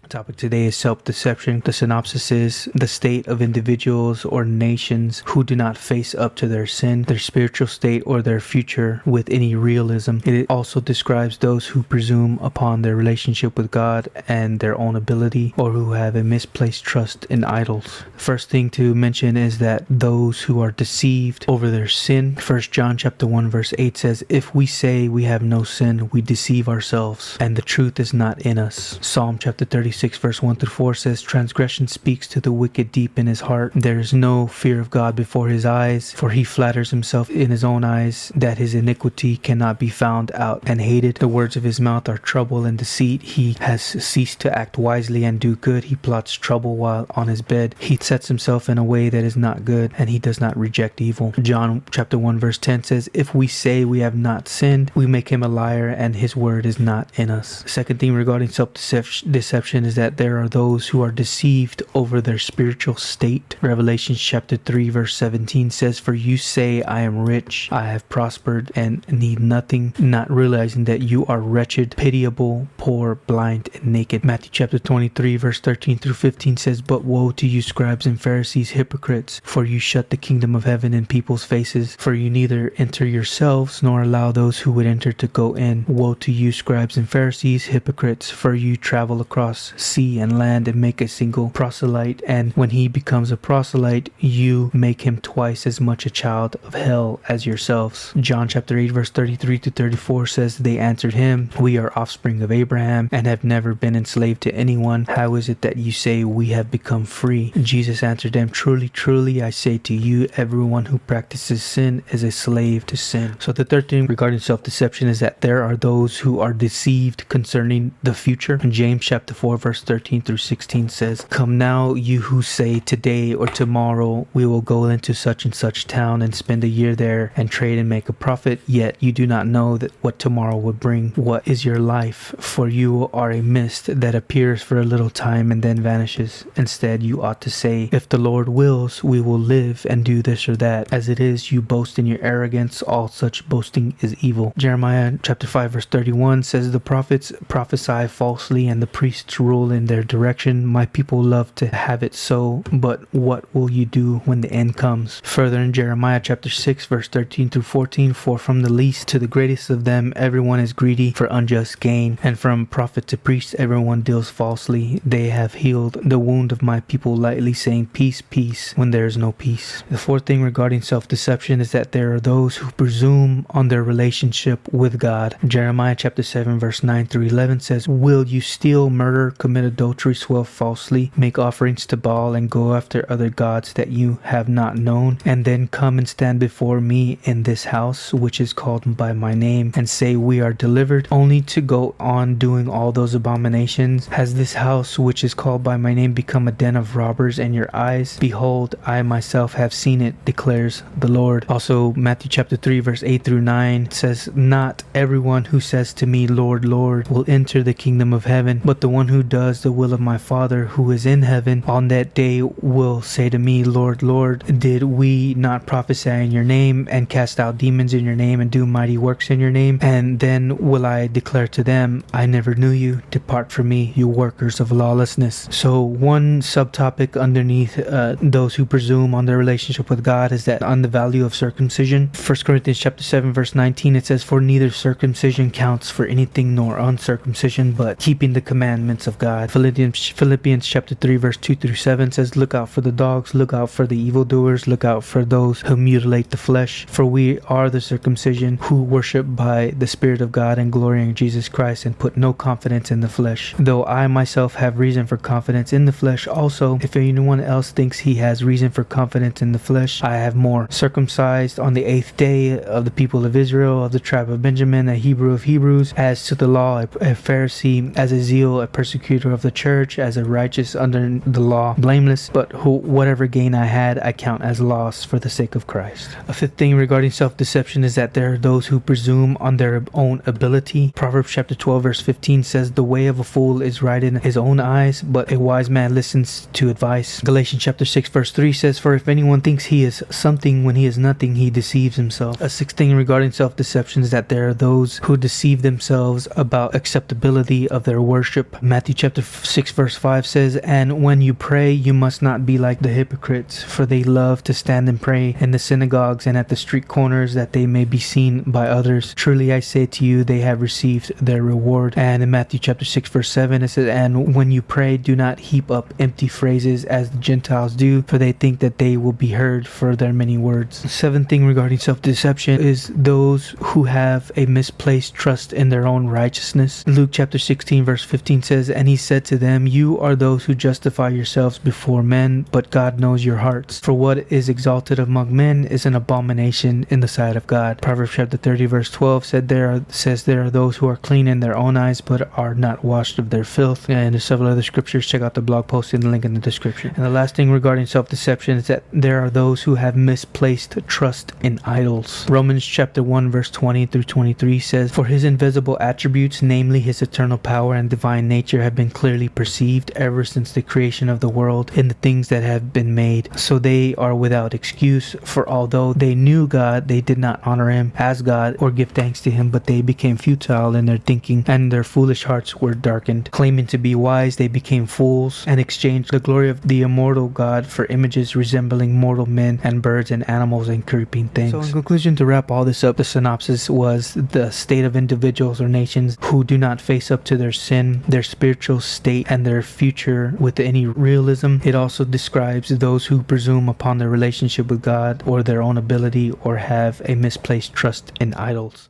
Topic today is self-deception. The synopsis is the state of individuals or nations who do not face up to their sin, their spiritual state, or their future with any realism. It also describes those who presume upon their relationship with God and their own ability, or who have a misplaced trust in idols. The first thing to mention is that those who are deceived over their sin. 1 John chapter 1 verse 8 says, "If we say we have no sin, we deceive ourselves, and the truth is not in us." Psalm chapter 36 verse 1 through 4 says, "Transgression speaks to the wicked deep in his heart. There is no fear of God before his eyes, for he flatters himself in his own eyes that his iniquity cannot be found out and hated. The words of his mouth are trouble and deceit. He has ceased to act wisely and do good. He plots trouble while on his bed. He sets himself in a way that is not good, and he does not reject evil." John chapter 1 verse 10 says, "If we say we have not sinned, we make him a liar, and his word is not in us." Second thing regarding self-deception is that there are those who are deceived over their spiritual state. Revelation chapter 3 verse 17 says, "For you say, I am rich, I have prospered and need nothing, not realizing that you are wretched, pitiable, poor, blind, and naked." Matthew chapter 23 verse 13 through 15 says, "But woe to you, scribes and Pharisees, hypocrites, for you shut the kingdom of heaven in people's faces, for you neither enter yourselves nor allow those who would enter to go in. Woe to you, scribes and Pharisees, hypocrites, for you travel across sea and land and make a single proselyte, and when he becomes a proselyte, you make him twice as much a child of hell as yourselves." John chapter 8 verse 33 to 34 says, "They answered him, We are offspring of Abraham and have never been enslaved to anyone. How is it that you say we have become free?" Jesus answered them, "Truly, truly, I say to you, everyone who practices sin is a slave to sin." So the third thing regarding self-deception is that there are those who are deceived concerning the future. James chapter 4 verse 13 through 16 says, "Come now, you who say today or tomorrow we will go into such and such town and spend a year there and trade and make a profit, yet you do not know that what tomorrow will bring. What is your life? For you are a mist that appears for a little time and then vanishes. Instead, you ought to say, if the Lord wills, we will live and do this or that. As it is, you boast in your arrogance. All such boasting is evil." Jeremiah chapter 5 verse 31 says, "The prophets prophesy falsely and the priests rule in their direction. My people love to have it so, but what will you do when the end comes?" Further in Jeremiah chapter 6 verse 13 through 14, "For from the least to the greatest of them everyone is greedy for unjust gain, and from prophet to priest everyone deals falsely. They have healed the wound of my people lightly, saying peace, peace, when there is no peace." The fourth thing regarding self-deception is that there are those who presume on their relationship with God. Jeremiah chapter 7 verse 9 through 11 says, "Will you steal, murder, commit adultery, swear falsely, make offerings to Baal, and go after other gods that you have not known, and then come and stand before me in this house, which is called by my name, and say, we are delivered, only to go on doing all those abominations? Has this house, which is called by my name, become a den of robbers in your eyes? Behold, I myself have seen it, declares the Lord." Also, Matthew chapter 3 verse 8 through 9 says, "Not everyone who says to me, Lord, Lord, will enter the kingdom of heaven, but the one who does the will of my Father who is in heaven. On that day will say to me, Lord, Lord, did we not prophesy in your name, and cast out demons in your name, and do mighty works in your name? And then will I declare to them, I never knew you. Depart from me, you workers of lawlessness." So one subtopic underneath those who presume on their relationship with God is that on the value of circumcision. 1 Corinthians chapter 7 verse 19 it says, "For neither circumcision counts for anything nor uncircumcision, but keeping the commandments of God." Philippians chapter 3 verse 2 through 7 says, "Look out for the dogs, look out for the evildoers, look out for those who mutilate the flesh. For we are the circumcision who worship by the Spirit of God and glory in Jesus Christ, and put no confidence in the flesh. Though I myself have reason for confidence in the flesh also, if anyone else thinks he has reason for confidence in the flesh, I have more. Circumcised on the 8th day, of the people of Israel, of the tribe of Benjamin, a Hebrew of Hebrews, as to the law, a Pharisee, as a zeal, a persecutor of the church, as a righteous under the law, blameless. But whatever gain I had, I count as loss for the sake of Christ." A fifth thing regarding self-deception is that there are those who presume on their own ability. Proverbs chapter 12 verse 15 says, "The way of a fool is right in his own eyes, but a wise man listens to advice." Galatians chapter 6 verse 3 says, "For if anyone thinks he is something when he is nothing, he deceives himself." A sixth thing regarding self-deception is that there are those who deceive themselves about acceptability of their worship. Matthew chapter 6 verse 5 says, "And when you pray, you must not be like the hypocrites, for they love to stand and pray in the synagogues and at the street corners, that they may be seen by others. Truly I say to you, they have received their reward." And in Matthew chapter 6 verse 7 it says, "And when you pray, do not heap up empty phrases as the Gentiles do, for they think that they will be heard for their many words." The seventh thing regarding self-deception is those who have a misplaced trust in their own righteousness. Luke chapter 16 verse 15 says, "And he said to them, you are those who justify yourselves before men, but God knows your hearts. For what is exalted among men is an abomination in the sight of God." Proverbs chapter 30 verse 12 there are those who are clean in their own eyes, but are not washed of their filth. And there's several other scriptures. Check out the blog post in the link in the description. And the last thing regarding self-deception is that there are those who have misplaced trust in idols. Romans chapter 1 verse 20 through 23 says, "For his invisible attributes, namely his eternal power and divine nature, have been clearly perceived ever since the creation of the world in the things that have been made. So they are without excuse, for although they knew God, they did not honor him as God or give thanks to him, but they became futile in their thinking, and their foolish hearts were darkened. Claiming to be wise, they became fools and exchanged the glory of the immortal God for images resembling mortal men and birds and animals and creeping things." So in conclusion, to wrap all this up, the synopsis was the state of individuals or nations who do not face up to their sin, their spiritual state, and their future with any realism. It also describes those who presume upon their relationship with God or their own ability, or have a misplaced trust in idols.